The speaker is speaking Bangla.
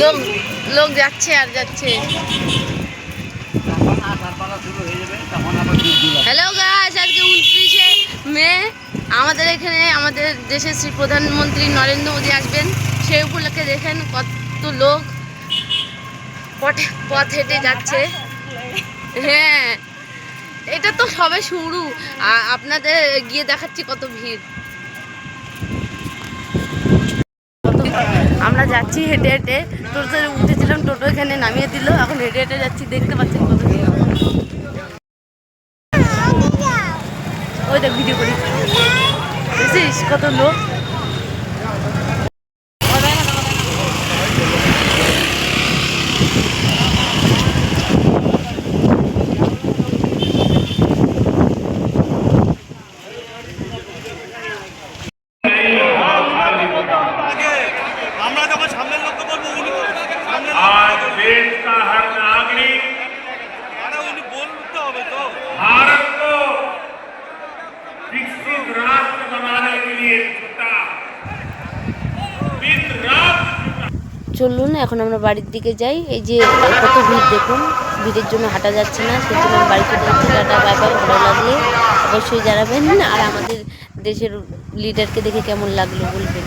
লোক লোক যাচ্ছে আর যাচ্ছে। হ্যালো গাইস, আজকে 29শে মে আমাদের এখানে আমাদের দেশের শ্রী প্রধানমন্ত্রী নরেন্দ্র মোদী আসবেন। সেই উপলক্ষে দেখেন কত লোক পথ হেঁটে যাচ্ছে। হ্যাঁ, এটা তো সবে শুরু, আপনাদের গিয়ে দেখাচ্ছি কত ভিড়। আমরা যাচ্ছি হেঁটে হেঁটে, টোটোতে উঠেছিলাম, টোটো এখানে নামিয়ে দিল, এখন হেঁটে হেঁটে যাচ্ছি। দেখতে পাচ্ছেন কত ভিড়। ওই দেখ ভিডিও করি, বুঝছিস কত লোক। आज देश का हर नागरिक भारत को विकसित राष्ट्र बनाने के लिए जुटा, दिन रात চলুন এখন আমরা বাড়ির দিকে যাই। এই যে কত ভিড় দেখুন, ভিড়ের জন্য হাঁটা যাচ্ছে না, সেই জন্য আমি বাড়ি চলে যাচ্ছি। Tata bye bye. ভালো লাগলে অবশ্যই জানাবেন, আর আমাদের দেশের লিডারকে দেখে কেমন লাগলো বলবেন।